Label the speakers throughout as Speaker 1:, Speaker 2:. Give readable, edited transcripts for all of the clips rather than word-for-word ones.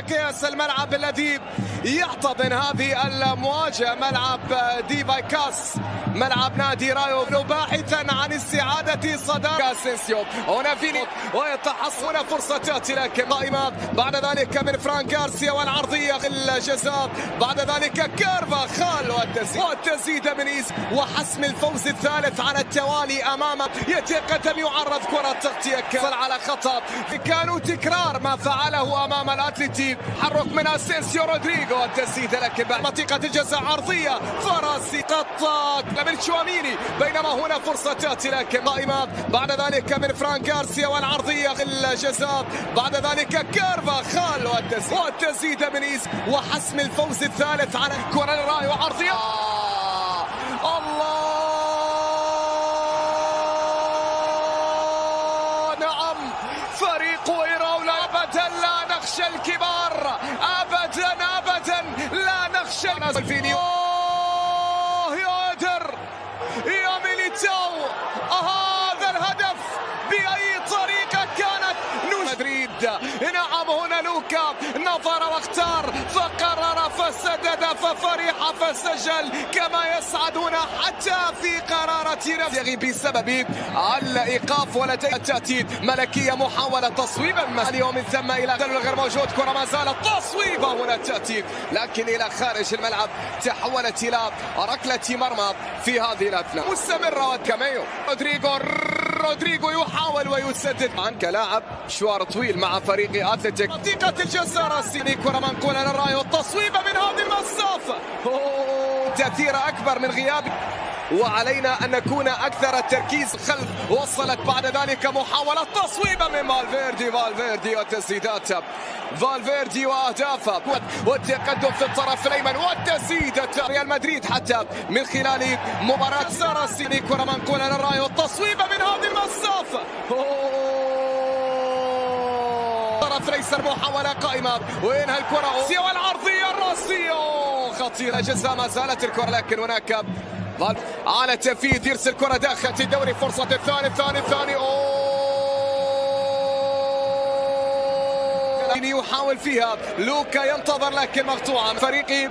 Speaker 1: قياس الملعب الذي يحتضن هذه المواجهة، ملعب دي فايكاس، ملعب نادي رايو، باحثا عن استعادة صدارة اسينسيو. هنا فيني ويتحصل فرصة تأتي لكن قائمة بعد ذلك من فران غارسيا والعرضية الجزاء، بعد ذلك كارفاخال والتسديد من إيس وحسم الفوز الثالث على التوالي أمامه. يتقدم يعرض كرة تغطية على خطأ، كانوا تكرار ما فعله أمام الأتليتي. حرك من اسينسيو رودريغو التسديد لكن بعد منطقة الجزاء عرضية فراسي قطاك من شواميني، بينما هنا فرصة تأتي لكن قائمة بعد ذلك من فران غارسيا والعرضية الجزاء، بعد ذلك كارفاخال والتسديد من إيس وحسم الفوز الثالث على كرة الرايو عرضية. الله، نعم، فريق إيراولا أبدا لا نخشى الكبار، أبدا أبدا لا نخشى الفينيو. يقدر يا ميليتاو هذا الهدف بأي طريقة كانت مدريد. نعم، هنا لوكا نظر واختار فقرر فسدد ففرح فسجل كما يسعد هنا حتى في قرارة نفسه بسبب الإيقاف ولديه التأتي ملكية محاولة تصويبا ومن ثم إلى غير موجود، كرة ما زالت تصويبة هنا تأتي لكن إلى خارج الملعب، تحولت إلى ركلة مرمى في هذه الأثناء مستمرة. وكاميو رودريغو يحاول ويسدد كلاعب مشوار طويل مع فريق أتلتيك. منطقة الجزاء راسيني، كرة منقولة للرايو، التصويبة من هذه المسافة تأثير أكبر من غياب، وعلينا أن نكون أكثر التركيز خلف. وصلت بعد ذلك محاولة تصويبة من فالفيردي وتسديدات فالفيردي وأهدافه والتقدم في الطرف الأيمن والتسديدة ريال مدريد حتى من خلال مباراة ساراسيني. كرة منقولة للرايو، التصويبة من هذه المسافة طرف الايسر، محاولة قائمة وينهى الكرة والعرضية الراسية خطيرة. جزاء ما زالت الكرة لكن هناك على تنفيذ يرسل كرة داخل الدوري. فرصة الثاني يحاول فيها لوكا، ينتظر لكن مقطوعة. فريق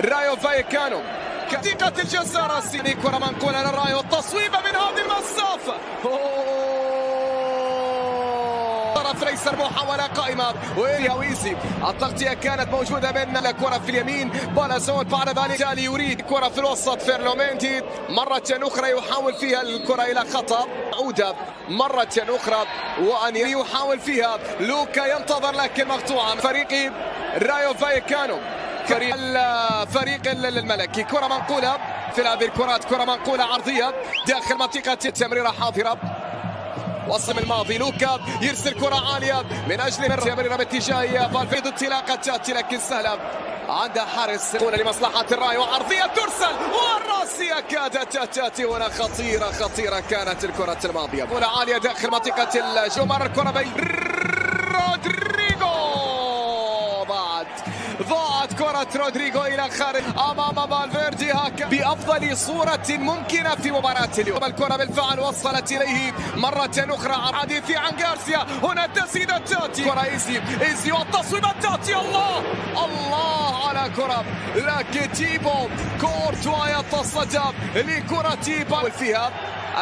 Speaker 1: رايو فايكانو منطقة الجزاء راسيني، كرة منقولة للرايو، التصويبة من هذه المسافة طرف الايسر، محاولة قائمة ويزي. التغطية كانت موجودة من الكرة في اليمين بالازون، بعد ذلك تالي يريد كرة في الوسط فيرلومينتي مرة أخرى يحاول فيها الكرة إلى خطأ، عودة مرة أخرى وأن يحاول فيها لوكا، ينتظر لكن مقطوعة. فريق رايو فايكانو فريق الملكي، كرة منقولة في هذه الكرات، كرة منقولة عرضية داخل منطقة التمريرة حاضرة. وصل الماضي لوكا يرسل كرة عالية من أجل تمريرة باتجاه فالفيردي، انطلاقة تأتي لكن سهلة عند حارس لمصلحة الرايو، عرضية ترسل والراسية كادت تأتي هنا، خطيرة كانت الكرة الماضية، كرة عالية داخل منطقة الجمر، الكرة بين رودريغو، ضاعت كرة رودريغو إلى خارج أمام فالفيردي هكذا بأفضل صورة ممكنة في مباراة اليوم. الكرة بالفعل وصلت إليه مرة أخرى، حديثي عن غارسيا، هنا التسديدة تأتي، كرة إيزي والتصويبة تأتي. الله على كرة لكن تيبو كورتوا يتصدى لكرة تيبو فيها،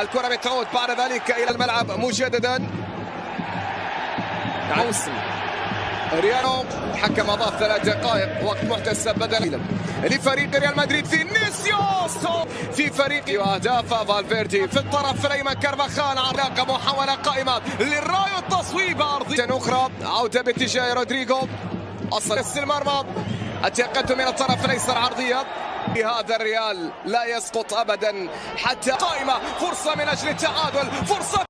Speaker 1: الكرة بتعود بعد ذلك إلى الملعب مجددا. موسم ريالو حكم اضاف 3 دقائق وقت محتسب بدلا لفريق ريال مدريد. فينيسيوس في فريق اهداف فالفيردي في الطرف الايمن، كارفاخال علاقه محاوله قائمه للرايو، التصويبه ارضيه اخرى، عوده باتجاه رودريغو، اصل المرمى، التقدم من الطرف الايسر عرضيه. هذا الريال لا يسقط ابدا حتى قائمه، فرصه من اجل التعادل، فرصه.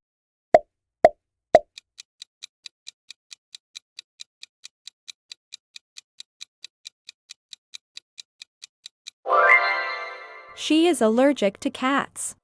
Speaker 2: She is allergic to cats.